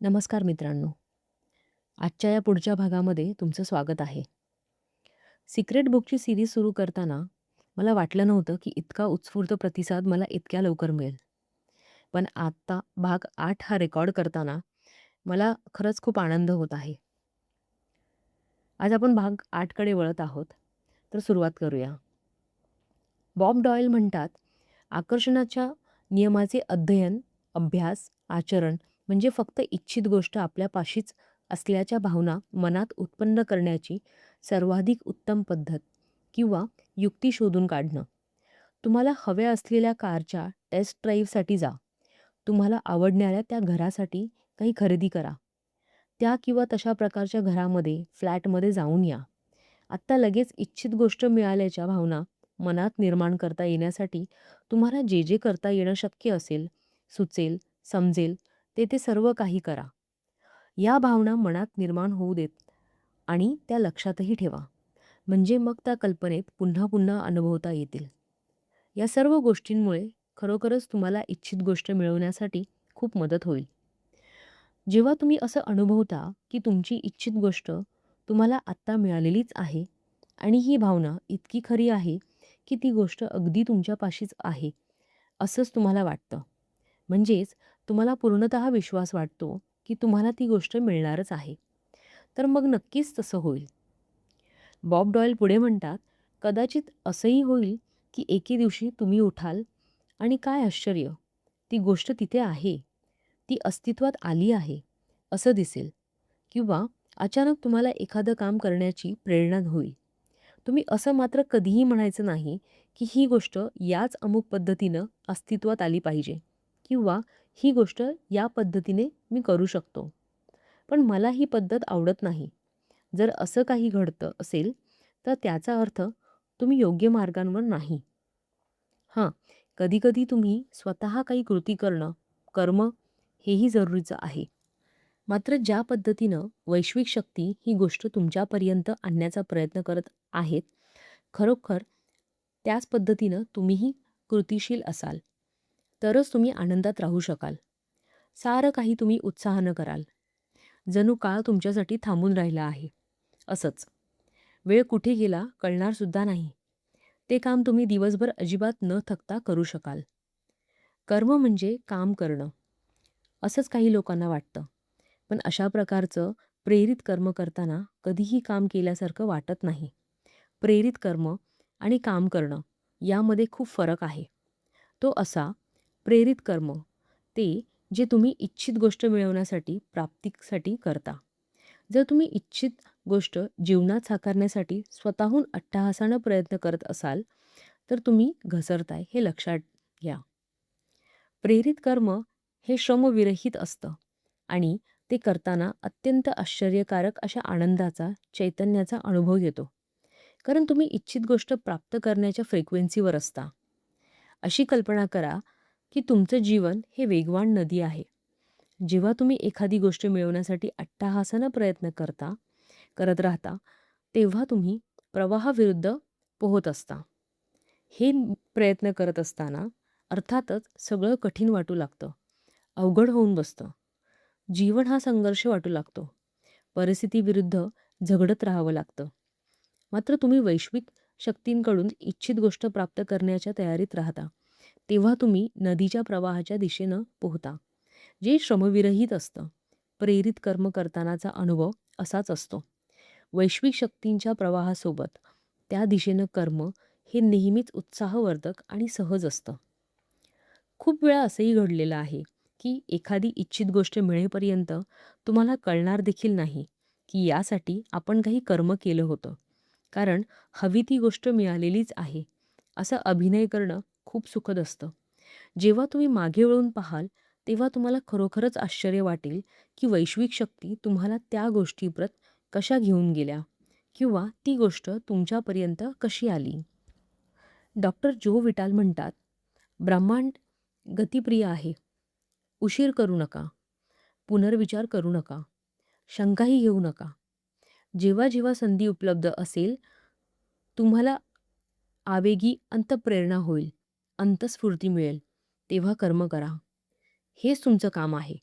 नमस्कार मित्रांनो. आजच्या या पुढच्या भागामध्ये तुमचं स्वागत आहे. सिक्रेट बुकची सीरीज सुरू करताना मला वाटलं नव्हतं की इतका उत्स्फूर्त प्रतिसाद मला इतक्या लवकर मिळेल. पण आता भाग 8 हा रेकॉर्ड करताना मला खरंच खूप आनंद होत आहे. आज आपण भाग 8 कडे वळत आहोत. तर सुरुवात करूया. बॉब डॉयल म्हणतात, आकर्षणाच्या नियमाचे अध्ययन, अभ्यास, आचरण म्हणजे फक्त इच्छित गोष्ट आपल्यापाशीच असल्याच्या भावना मनात उत्पन्न करण्याची सर्वाधिक उत्तम पद्धत किंवा युक्ती शोधून काढणं. तुम्हाला हव्या असलेल्या कारच्या टेस्ट ड्राईव्हसाठी जा. तुम्हाला आवडणाऱ्या त्या घरासाठी काही खरेदी करा. त्या किंवा तशा प्रकारच्या घरामध्ये, फ्लॅटमध्ये जाऊन या. आत्ता लगेच इच्छित गोष्ट मिळाल्याच्या भावना मनात निर्माण करता येण्यासाठी तुम्हाला जे जे करता येणं शक्य असेल, सुचेल, समजेल ते सर्व काही करा. या भावना मनात निर्माण होऊ देत आणि त्या लक्षातही ठेवा. म्हणजे मग त्या कल्पनेत पुन्हा पुन्हा अनुभवता येतील. या सर्व गोष्टींमुळे खरोखरच तुम्हाला इच्छित गोष्ट मिळवण्यासाठी खूप मदत होईल. जेव्हा तुम्ही असं अनुभवता की तुमची इच्छित गोष्ट तुम्हाला आत्ता मिळालेलीच आहे आणि ही भावना इतकी खरी आहे की ती गोष्ट अगदी तुमच्यापाशीच आहे, असंच तुम्हाला वाटतं. म्हणजेच तुम्हाला पूर्णतः विश्वास वाटतो की तुम्हाला ती गोष्ट मिळणारच आहे. तर मग नक्कीच तसं होईल. बॉब डॉयल पुढे म्हणतात, कदाचित असंही होईल की एके दिवशी तुम्ही उठाल आणि काय आश्चर्य! ती गोष्ट तिथे आहे. ती अस्तित्वात आली आहे, असं दिसेल. किंवा अचानक तुम्हाला एखादं काम करण्याची प्रेरणा होईल. तुम्ही असं मात्र कधीही म्हणायचं नाही, की ही गोष्ट याच अमुक पद्धतीनं अस्तित्वात आली पाहिजे किंवा ही गोष्ट या पद्धतीने मी करू शकतो. पण मला ही पद्धत आवडत नाही. जर असं काही घडतं असेल, तर त्याचा अर्थ तुम्ही योग्य मार्गांवर नाही. हां, कधी-कधी तुम्ही स्वतः काही कृती करणं, कर्म हेही जरुरीचं आहे. मात्र ज्या पद्धतीनं वैश्विक शक्ती ही गोष्ट तुमच्यापर्यंत आणण्याचा प्रयत्न करत आहेत, खरोखर त्याच पद्धतीनं तुम्हीही कृतिशील असाल, तरच तुम्ही आनंदात राहू शकाल. सारं काही तुम्ही उत्साहानं कराल. जणू काळ तुमच्यासाठी थांबून राहिला आहे, असंच. वेळ कुठे गेला कळणार सुद्धा नाही. ते काम तुम्ही दिवसभर अजिबात न थकता करू शकाल. कर्म म्हणजे काम करणं, असंच काही लोकांना वाटतं. पण अशा प्रकारचं प्रेरित कर्म करताना कधीही काम केल्यासारखं वाटत नाही. प्रेरित कर्म आणि काम करणं यामध्ये खूप फरक आहे. तो असा, प्रेरित कर्म ते जे तुम्ही इच्छित गोष्ट मिळवण्यासाठी, प्राप्तीसाठी करता. जर तुम्ही इच्छित गोष्ट जीवनात साकारण्यासाठी स्वतःहून अट्टहासानं प्रयत्न करत असाल, तर तुम्ही घसरताय हे लक्षात घ्या. प्रेरित कर्म हे श्रमविरहित असतं आणि ते करताना अत्यंत आश्चर्यकारक अशा आनंदाचा, चैतन्याचा अनुभव येतो. कारण तुम्ही इच्छित गोष्ट प्राप्त करण्याच्या फ्रिक्वेन्सीवर असता. अशी कल्पना करा की तुमचं जीवन हे वेगवान नदी आहे. जेव्हा तुम्ही एखादी गोष्ट मिळवण्यासाठी अट्टहासानं प्रयत्न करत राहता, तेव्हा तुम्ही प्रवाहाविरुद्ध पोहत असता. हे प्रयत्न करत असताना अर्थातच सगळं कठीण वाटू लागतं. अवघड होऊन बसतं. जीवन हा संघर्ष वाटू लागतो. परिस्थितीविरुद्ध झगडत राहावं लागतं. मात्र तुम्ही वैश्विक शक्तींकडून इच्छित गोष्ट प्राप्त करण्याच्या तयारीत राहता. तेव्हा तुम्ही नदीच्या प्रवाहाच्या दिशेनं पोहता, जे श्रमविरहित असतं. प्रेरित कर्म करतानाचा अनुभव असाच असतो. वैश्विक शक्तींच्या प्रवाहासोबत त्या दिशेनं कर्म हे नेहमीच उत्साहवर्धक आणि सहज असतं. खूप वेळा असंही घडलेलं आहे, की एखादी इच्छित गोष्ट मिळेपर्यंत तुम्हाला कळणार देखील नाही, की यासाठी आपण काही कर्म केलं होतं. कारण हवी ती गोष्ट मिळालेलीच आहे, असा अभिनय करणं खूप सुखद असतं. जेव्हा तुम्ही मागे वळून पाहाल, तेव्हा तुम्हाला खरोखरच आश्चर्य वाटेल, की वैश्विक शक्ती तुम्हाला त्या गोष्टीप्रत कशा घेऊन गेल्या किंवा ती गोष्ट तुमच्यापर्यंत कशी आली. डॉक्टर जो विटाल म्हणतात, ब्रह्मांड गतिप्रिय आहे. उशीर करू नका. पुनर्विचार करू नका. शंकाही घेऊ नका. जेव्हा जेव्हा संधी उपलब्ध असेल, तुम्हाला आवेगी अंतःप्रेरणा होईल, अंतःस्फूर्ती मिळेल, तेव्हा कर्म करा. हेच तुमचं काम आहे.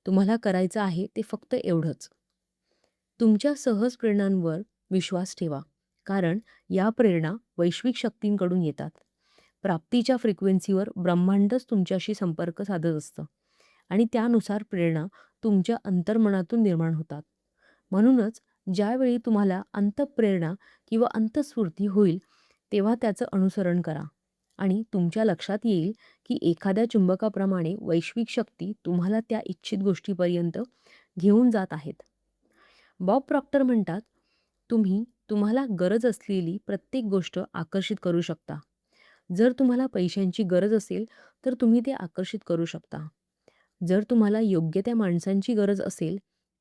तुम्हाला करायचं आहे ते फक्त एवढंच. तुमच्या सहज प्रेरणांवर विश्वास ठेवा. कारण या प्रेरणा वैश्विक शक्तींकडून येतात. प्राप्तीच्या फ्रिक्वेन्सीवर ब्रह्मांडच तुमच्याशी संपर्क साधत असतं आणि त्यानुसार प्रेरणा तुमच्या अंतर्मनातून निर्माण होतात. म्हणूनच ज्यावेळी तुम्हाला अंतःप्रेरणा किंवा अंतःस्फूर्ती होईल, तेव्हा त्याचं अनुसरण करा आणि तुमच्या लक्षात येईल की एखाद्या चुंबकाप्रमाणे वैश्विक शक्ती तुम्हाला त्या इच्छित गोष्टीपर्यंत घेऊन जात आहेत. बॉब प्रॉक्टर म्हणतात, तुम्ही तुम्हाला गरज असलेली प्रत्येक गोष्ट आकर्षित करू शकता. जर तुम्हाला पैशांची गरज असेल, तर तुम्ही ते आकर्षित करू शकता. जर तुम्हाला योग्य त्या माणसांची गरज असेल,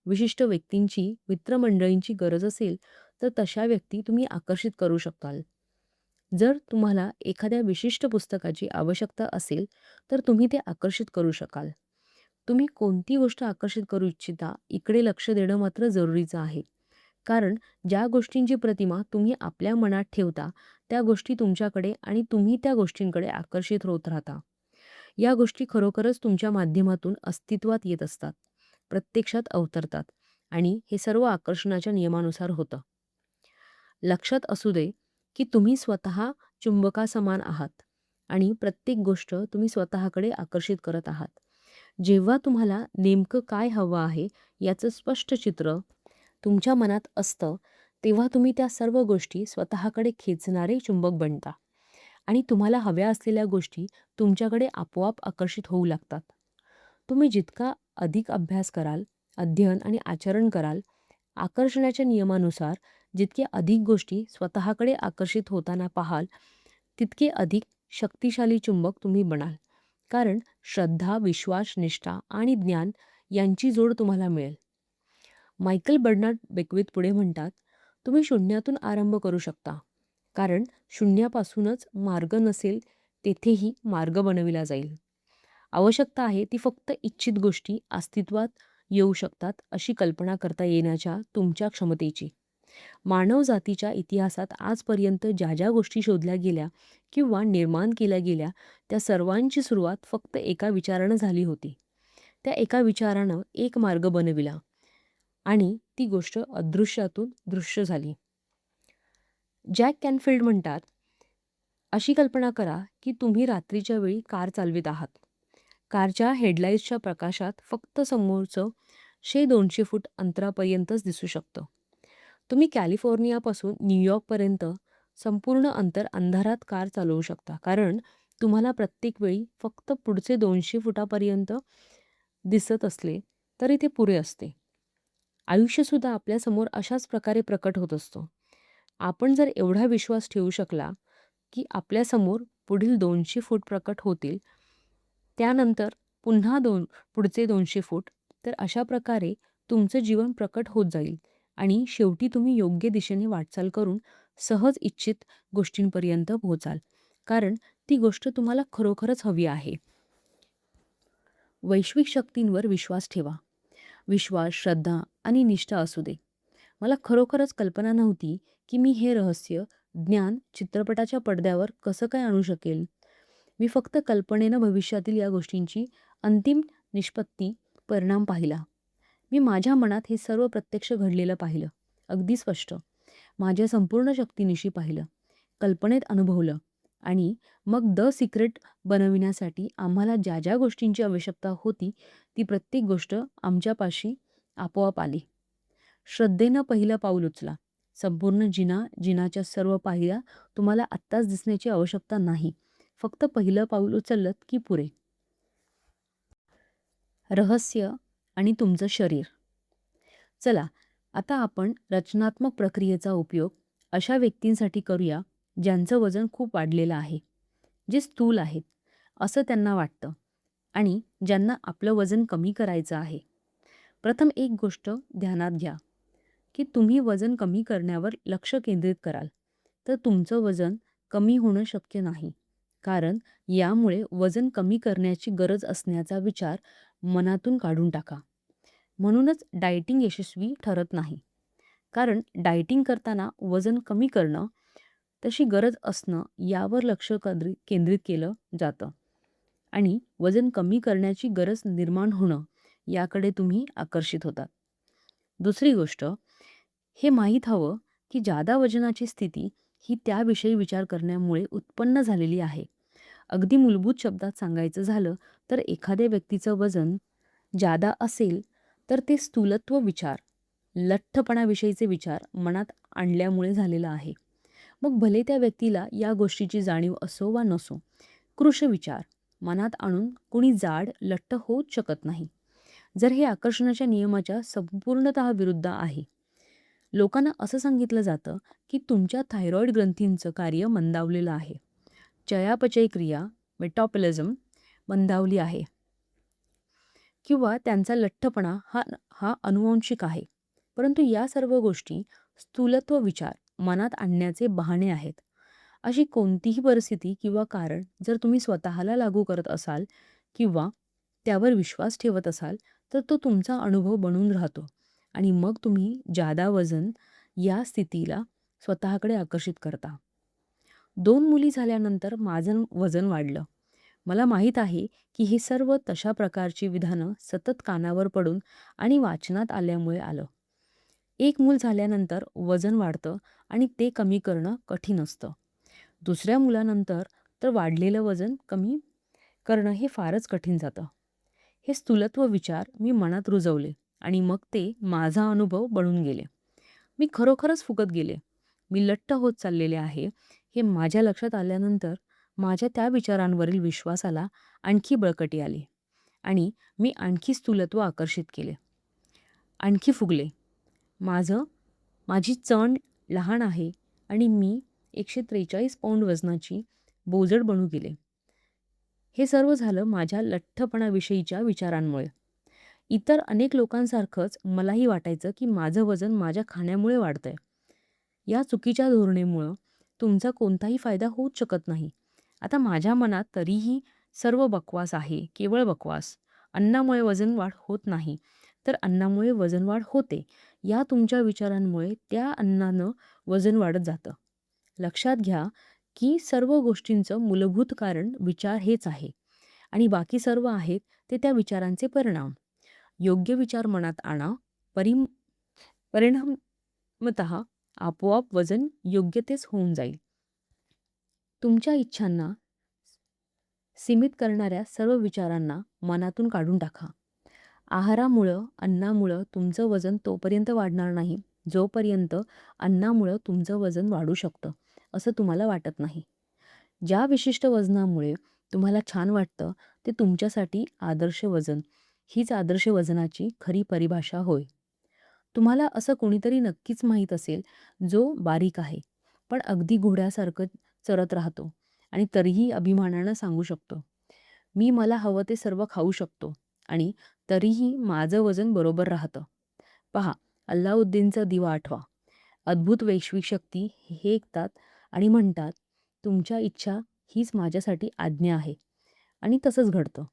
विशिष्ट व्यक्तींची, मित्रमंडळींची गरज असेल, तर तशा व्यक्ती तुम्ही आकर्षित करू शकाल. जर तुम्हाला एखाद्या विशिष्ट पुस्तकाची आवश्यकता असेल, तर तुम्ही ते आकर्षित करू शकाल. तुम्ही कोणती गोष्ट आकर्षित करू इच्छिता, इकडे लक्ष देणं मात्र जरुरीचं आहे. कारण ज्या गोष्टींची प्रतिमा तुम्ही आपल्या मनात ठेवता, त्या गोष्टी तुमच्याकडे आणि तुम्ही त्या गोष्टींकडे आकर्षित होत राहता. या गोष्टी खरोखरच तुमच्या माध्यमातून अस्तित्वात येत असतात, प्रत्यक्षात अवतरतात आणि हे सर्व आकर्षणाच्या नियमानुसार होतं. लक्षात असू दे, की तुम्ही स्वतः चुंबकासमान आहात आणि प्रत्येक गोष्ट तुम्ही स्वतःकडे आकर्षित करत आहात. जेव्हा तुम्हाला नेमकं काय हवं आहे याचं स्पष्ट चित्र तुमच्या मनात असतं, तेव्हा तुम्ही त्या सर्व गोष्टी स्वतःकडे खेचणारे चुंबक बनता आणि तुम्हाला हव्या असलेल्या गोष्टी तुमच्याकडे आपोआप आकर्षित होऊ लागतात. तुम्ही जितका अधिक अभ्यास कराल, अध्ययन आणि आचरण कराल, आकर्षणाच्या नियमानुसार जितके अधिक गोष्टी स्वतःकडे आकर्षित होताना पाहाल, तितके अधिक शक्तिशाली चुंबक तुम्ही बनाल. कारण श्रद्धा, विश्वास, निष्ठा आणि ज्ञान यांची जोड तुम्हाला मिळेल. मायकल बर्नार्ड बेक्विथ पुढे म्हणतात, तुम्ही शून्यातून आरंभ करू शकता. कारण शून्यापासूनच मार्ग नसेल, तेथेही मार्ग बनविला जाईल. आवश्यकता आहे ती फक्त इच्छित गोष्टी अस्तित्वात येऊ शकतात अशी कल्पना करता येण्याच्या तुमच्या क्षमतेची. मानवजातीच्या इतिहासात आजपर्यंत ज्या ज्या गोष्टी शोधल्या गेल्या किंवा निर्माण केल्या गेल्या, त्या सर्वांची सुरुवात फक्त एका विचारानं झाली होती. त्या एका विचारानं एक मार्ग बनविला आणि ती गोष्ट अदृश्यातून दृश्य झाली. जॅक कॅनफिल्ड म्हणतात, अशी कल्पना करा की तुम्ही रात्रीच्या वेळी कार चालवित आहात. कारच्या हेडलाईट्सच्या प्रकाशात फक्त समोरचं 100-200 फूट अंतरापर्यंतच दिसू शकतं. तुम्ही कॅलिफोर्नियापासून न्यूयॉर्कपर्यंत संपूर्ण अंतर अंधारात कार चालवू शकता. कारण तुम्हाला प्रत्येक वेळी फक्त पुढचे 200 फुटापर्यंत दिसत असले तरी ते पुरे असते. आयुष्यसुद्धा आपल्यासमोर अशाच प्रकारे प्रकट होत असतो. आपण जर एवढा विश्वास ठेवू शकला, की आपल्यासमोर पुढील 200 फूट प्रकट होतील, त्यानंतर पुन्हा पुढचे 200 फूट, तर अशा प्रकारे तुमचं जीवन प्रकट होत जाईल आणि शेवटी तुम्ही योग्य दिशेने वाटचाल करून सहज इच्छित गोष्टींपर्यंत पोहोचाल. कारण ती गोष्ट तुम्हाला खरोखरच हवी आहे. वैश्विक शक्तींवर विश्वास ठेवा. विश्वास, श्रद्धा आणि निष्ठा असू दे. मला खरोखरच कल्पना नव्हती, की मी हे रहस्य, ज्ञान चित्रपटाच्या पडद्यावर कसं काय आणू शकेल. मी फक्त कल्पनेनं भविष्यातील या गोष्टींची अंतिम निष्पत्ती, परिणाम पाहिला. मी माझ्या मनात हे सर्व प्रत्यक्ष घडलेलं पाहिलं. अगदी स्पष्ट. माझ्या संपूर्ण शक्तीनिशी पाहिलं. कल्पनेत अनुभवलं आणि मग द सिक्रेट बनविण्यासाठी आम्हाला ज्या ज्या गोष्टींची आवश्यकता होती, ती प्रत्येक गोष्ट आमच्यापाशी आपोआप आली. श्रद्धेनं पहिलं पाऊल उचला. संपूर्ण जिनाच्या सर्व पायऱ्या तुम्हाला आत्ताच दिसण्याची आवश्यकता नाही. फक्त पहिलं पाऊल उचललंत की पुरे. रहस्य आणि तुमचं शरीर. चला, आता आपण रचनात्मक प्रक्रियेचा उपयोग अशा व्यक्तींसाठी करूया, ज्यांचं वजन खूप वाढलेलं आहे, जे स्थूल आहेत, असं त्यांना वाटतं आणि ज्यांना आपलं वजन कमी करायचं आहे. प्रथम एक गोष्ट ध्यानात घ्या, की तुम्ही वजन कमी करण्यावर लक्ष केंद्रित कराल, तर तुमचं वजन कमी होणं शक्य नाही. कारण यामुळे वजन कमी करण्याची गरज असण्याचा विचार मनातून काढून टाका. म्हणूनच डाएटिंग यशस्वी ठरत नाही. कारण डाएटिंग करताना वजन कमी करणं, तशी गरज असणं यावर लक्ष केंद्रित केलं जातं आणि वजन कमी करण्याची गरज निर्माण होणं याकडे तुम्ही आकर्षित होतात. दुसरी गोष्ट, हे माहीत हवं की जादा वजनाची स्थिती ही त्याविषयी विचार करण्यामुळे उत्पन्न झालेली आहे. अगदी मूलभूत शब्दात सांगायचं झालं तर एखाद्या व्यक्तीचं वजन जादा असेल तर ते स्थूलत्व विचार, लठ्ठपणाविषयीचे विचार मनात आणल्यामुळे झालेलं आहे. मग भले त्या व्यक्तीला या गोष्टीची जाणीव असो वा नसो, कृश विचार मनात आणून कुणी जाड, लठ्ठ होऊच शकत नाही. जर हे आकर्षणाच्या नियमाच्या संपूर्णतः विरुद्ध आहे. लोकांना असं सांगितलं जातं की तुमच्या थायरॉईड ग्रंथींचं कार्य मंदावलेलं आहे. चयापचय क्रिया, मेटाबॉलिझम मंदावली आहे किंवा त्यांचा लठ्ठपणा हा हा अनुवांशिक आहे. परंतु या सर्व गोष्टी स्थूलत्व विचार मनात आणण्याचे बहाणे आहेत. अशी कोणतीही परिस्थिती किंवा कारण जर तुम्ही स्वतःला लागू करत असाल किंवा त्यावर विश्वास ठेवत असाल, तर तो तुमचा अनुभव बनून राहतो आणि मग तुम्ही जादा वजन या स्थितीला स्वतःकडे आकर्षित करता. 2 मुली झाल्यानंतर माझं वजन वाढलं. मला माहीत आहे की हे सर्व तशा प्रकारची विधानं सतत कानावर पडून आणि वाचनात आल्यामुळे आलं. एक मूल झाल्यानंतर वजन वाढतं आणि ते कमी करणं कठीण असतं. दुसऱ्या मुलानंतर तर वाढलेलं वजन कमी करणं हे फारच कठीण जातं. हे स्थूलत्व विचार मी मनात रुजवले आणि मग ते माझा अनुभव बनून गेले. मी खरोखरच फुगत गेले. मी लठ्ठ होत चाललेले आहे हे माझ्या लक्षात आल्यानंतर माझ्या त्या विचारांवरील विश्वासाला आणखी बळकटी आली आणि मी आणखी स्थूलत्व आकर्षित केले. आणखी फुगले. माझं माझी चण लहान आहे आणि मी 143 पौंड वजनाची बोजड बनू गेले. हे सर्व झालं माझ्या लठ्ठपणाविषयीच्या विचारांमुळे. इतर अनेक लोकांसारखंच मलाही वाटायचं की माझं वजन माझ्या खाण्यामुळे वाढतंय. या चुकीच्या धोरणेमुळं तुमचा कोणताही फायदा होऊच शकत नाही. आता माझ्या मनात तरीही सर्व बकवास आहे, केवळ बकवास. अन्नामुळे वजन वाढ होत नाही, तर अन्नामुळे वजन वाढ होते. या तुमच्या विचारांमुळे त्या अन्नानं वजन वाढत जातं. लक्षात घ्या की सर्व गोष्टींचं मूलभूत कारण विचार हेच आहे आणि बाकी सर्व आहेत ते त्या विचारांचे परिणाम. योग्य विचार मनात आणा, परिणामतः आपोआप वजन योग्य तेच होऊन जाईल. तुमच्या इच्छांना सीमित करणाऱ्या सर्व विचारांना मनातून काढून टाका. आहारामुळं, अन्नामुळं तुमचं वजन तोपर्यंत वाढणार नाही, जोपर्यंत अन्नामुळं तुमचं वजन वाढू शकतं, असं तुम्हाला वाटत नाही. ज्या विशिष्ट वजनामुळे तुम्हाला छान वाटतं, ते तुमच्यासाठी आदर्श वजन. हीच आदर्श वजनाची खरी परिभाषा होय. तुम्हाला असं कोणीतरी नक्कीच माहीत असेल, जो बारीक आहे, पण अगदी घोड्यासारखं चरत राहतो आणि तरीही अभिमानानं सांगू शकतो, "मी मला हवं ते सर्व खाऊ शकतो आणि तरीही माझं वजन बरोबर राहतं." पहा, अल्लाउद्दीनचा दिवा आठवा. अद्भुत वैश्विक शक्ती हे ऐकतात आणि म्हणतात, "तुमच्या इच्छा हीच माझ्यासाठी आज्ञा आहे." आणि तसंच घडतं.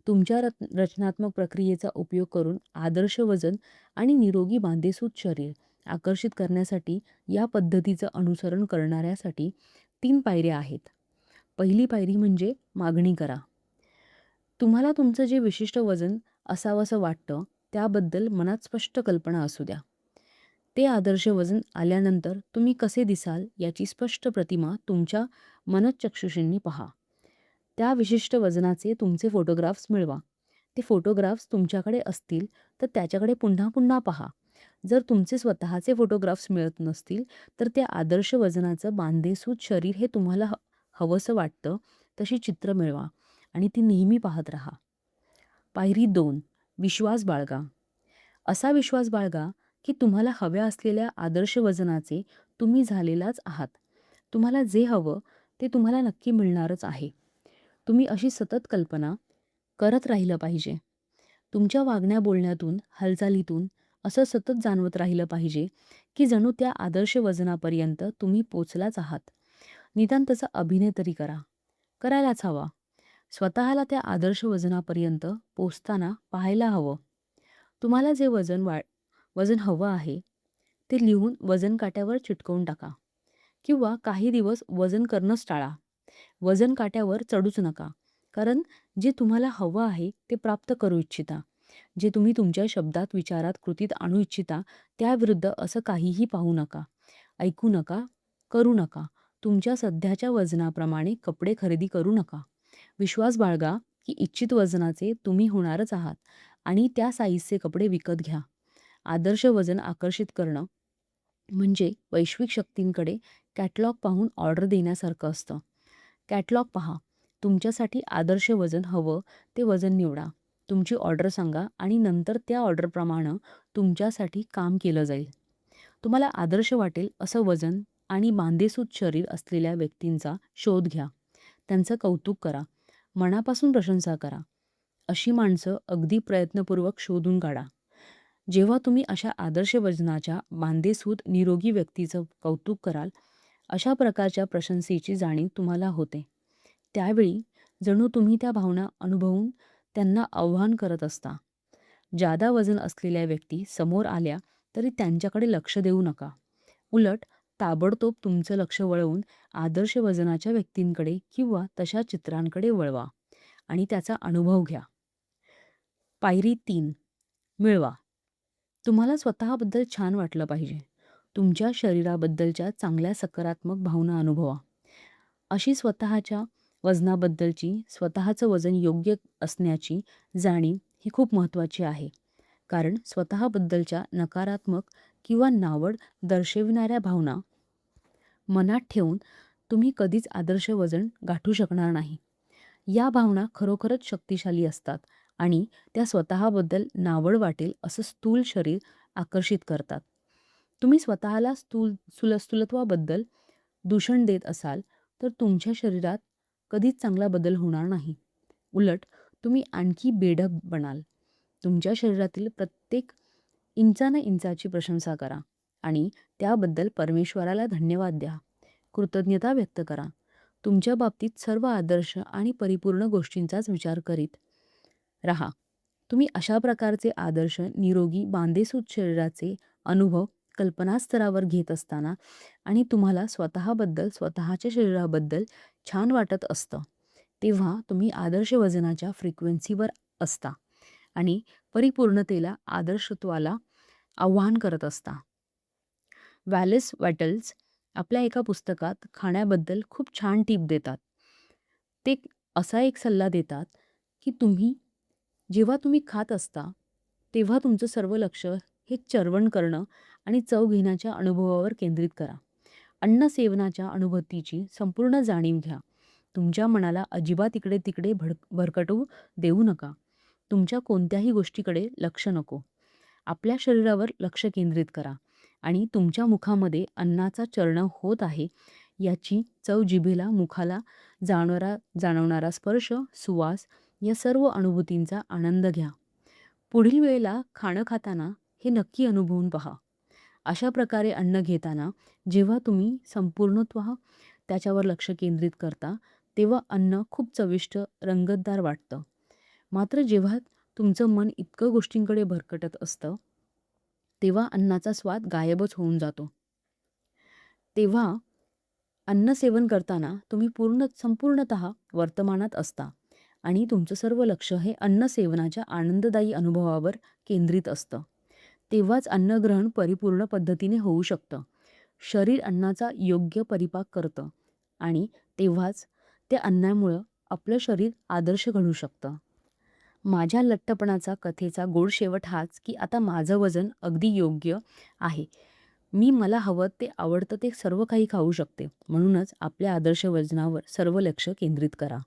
तुमच्या रचनात्मक प्रक्रियेचा उपयोग करून आदर्श वजन आणि निरोगी बांधेसूद शरीर आकर्षित करण्यासाठी या पद्धतीचं अनुसरण करणाऱ्यासाठी 3 पायऱ्या आहेत. पहिली पायरी म्हणजे मागणी करा. तुम्हाला तुमचं जे विशिष्ट वजन असावंसं वाटतं त्याबद्दल मनात स्पष्ट कल्पना असू द्या. ते आदर्श वजन आल्यानंतर तुम्ही कसे दिसाल याची स्पष्ट प्रतिमा तुमच्या मनःचक्षुषींनी पहा. त्या विशिष्ट वजनाचे तुमचे फोटोग्राफ्स मिळवा. ते फोटोग्राफ्स तुमच्याकडे असतील तर त्याच्याकडे पुन्हा पुन्हा पहा. जर तुमचे स्वतःचे फोटोग्राफ्स मिळत नसतील तर त्या आदर्श वजनाचं बांधेसूद शरीर हे तुम्हाला हवंसं वाटतं तशी चित्र मिळवा आणि ती नेहमी पाहत राहा. पायरी 2, विश्वास बाळगा. असा विश्वास बाळगा की तुम्हाला हव्या असलेल्या आदर्श वजनाचे तुम्ही झालेलाच आहात. तुम्हाला जे हवं ते तुम्हाला नक्की मिळणारच आहे. तुम्ही अशी सतत कल्पना करत राहिलं पाहिजे. तुमच्या वागण्या बोलण्यातून, हालचालीतून असं सतत जाणवत राहिलं पाहिजे की जणू त्या आदर्श वजनापर्यंत तुम्ही पोचलाच आहात. निदान त्याचा अभिनय तरी करा. करायलाच हवा. स्वतःला त्या आदर्श वजनापर्यंत पोचताना पाहायला हवं. तुम्हाला जे वजन हवं आहे ते लिहून वजन काट्यावर चिटकवून टाका किंवा काही दिवस वजन करणंच टाळा. वजन काट्यावर चढूच नका. कारण जे तुम्हाला हवं आहे ते प्राप्त करू इच्छिता जे तुम्ही तुमच्या शब्दात, विचारात, कृतीत आणू इच्छिता त्याविरुद्ध असं काहीही पाहू नका, ऐकू नका, करू नका. तुमच्या सध्याच्या वजनाप्रमाणे कपडे खरेदी करू नका. विश्वास बाळगा की इच्छित वजनाचे तुम्ही होणारच आहात आणि त्या साईजचे कपडे विकत घ्या. आदर्श वजन आकर्षित करणं म्हणजे वैश्विक शक्तींकडे कॅटलॉग पाहून ऑर्डर देण्यासारखं असतं. कॅटलॉग पहा. तुमच्यासाठी आदर्श वजन हवं ते वजन निवडा. तुमची ऑर्डर सांगा आणि नंतर त्या ऑर्डरप्रमाणे तुमच्यासाठी काम केलं जाईल. तुम्हाला आदर्श वाटेल असं वजन आणि बांधेसूद शरीर असलेल्या व्यक्तींचा शोध घ्या. त्यांचं कौतुक करा. मनापासून प्रशंसा करा. अशी माणसं अगदी प्रयत्नपूर्वक शोधून काढा. जेव्हा तुम्ही अशा आदर्श वजनाच्या बांधेसूद निरोगी व्यक्तीचं कौतुक कराल, अशा प्रकारच्या प्रशंसेची जाणीव तुम्हाला होते. त्यावेळी जणू तुम्ही त्या भावना अनुभवून त्यांना आव्हान करत असता. जादा वजन असलेल्या व्यक्ती समोर आल्या तरी त्यांच्याकडे लक्ष देऊ नका. उलट ताबडतोब तुमचं लक्ष वळवून आदर्श वजनाच्या व्यक्तींकडे किंवा तशा चित्रांकडे वळवा आणि त्याचा अनुभव घ्या. पायरी 3. मिळवा. तुम्हाला स्वतःबद्दल छान वाटलं पाहिजे. तुमच्या शरीराबद्दलच्या चांगल्या सकारात्मक भावना अनुभवा. अशी स्वतःच्या वजनाबद्दलची, स्वतःचं वजन योग्य असण्याची जाणीव ही खूप महत्त्वाची आहे. कारण स्वतःबद्दलच्या नकारात्मक किंवा नावड दर्शविणाऱ्या भावना मनात ठेवून तुम्ही कधीच आदर्श वजन गाठू शकणार नाही. या भावना खरोखरच शक्तिशाली असतात आणि त्या स्वतःबद्दल नावड वाटेल असं स्थूल शरीर आकर्षित करतात. तुम्ही स्वतःला स्थूलत्वाबद्दल दूषण देत असाल तर तुमच्या शरीरात कधीच चांगला बदल होणार नाही. उलट तुम्ही आणखी बेढप बनाल. तुमच्या शरीरातील प्रत्येक इंचाची प्रशंसा करा आणि त्याबद्दल परमेश्वराला धन्यवाद द्या. कृतज्ञता व्यक्त करा. तुमच्या बाबतीत सर्व आदर्श आणि परिपूर्ण गोष्टींचाच विचार करीत राहा. तुम्ही अशा प्रकारचे आदर्श, निरोगी, बांधेसूद शरीराचे अनुभव कल्पनास्तरावर घेत असताना आणि तुम्हाला स्वतःबद्दल, स्वतःच्या शरीराबद्दल छान वाटत असतं, तेव्हा तुम्ही आदर्श वजनाच्या फ्रिक्वेन्सीवर असता आणि परिपूर्णतेला, आदर्शत्वाला आव्हान करत असता. वॅलेस वॅटल्स आपल्या एका पुस्तकात खाण्याबद्दल खूप छान टीप देतात. ते असा एक सल्ला देतात, की जेव्हा तुम्ही खात असता, तेव्हा तुमचं सर्व लक्ष हे चरवण करणं आणि चव घेण्याच्या अनुभवावर केंद्रित करा. अन्न सेवनाच्या अनुभूतीची संपूर्ण जाणीव घ्या. तुमच्या मनाला अजिबात इकडे-तिकडे भरकटू देऊ नका. तुमच्या कोणत्याही गोष्टीकडे लक्ष नको. आपल्या शरीरावर लक्ष केंद्रित करा आणि तुमच्या मुखामध्ये अन्नाचा चर्ण होत आहे याची चव जिभेला, मुखाला जाणवणारा स्पर्श, सुवास या सर्व अनुभूतींचा आनंद घ्या. पुढील वेळेला खाणं खाताना हे नक्की अनुभवून पहा. अशा प्रकारे अन्न घेताना जेव्हा तुम्ही संपूर्णतः त्याच्यावर लक्ष केंद्रित करता, तेव्हा अन्न खूप चविष्ट, रंगतदार वाटतं. मात्र जेव्हा तुमचं मन इतकं गोष्टींकडे भरकटत असतं, तेव्हा अन्नाचा स्वाद गायबच होऊन जातो. तेव्हा अन्न सेवन करताना तुम्ही संपूर्णतः वर्तमानात असता आणि तुमचं सर्व लक्ष हे अन्न सेवनाच्या आनंददायी अनुभवावर केंद्रित असतं. तेव्हाच अन्नग्रहण परिपूर्ण पद्धतीने होऊ शकतं. शरीर अन्नाचा योग्य परिपाक करतं आणि तेव्हाच त्या अन्नामुळं आपलं शरीर आदर्श घडू शकतं. माझ्या लठ्ठपणाचा कथेचा गोड शेवट हाच, की आता माझं वजन अगदी योग्य आहे. मला हवं ते आवडतं ते सर्व काही खाऊ शकते. म्हणूनच आपल्या आदर्श वजनावर सर्व लक्ष केंद्रित करा.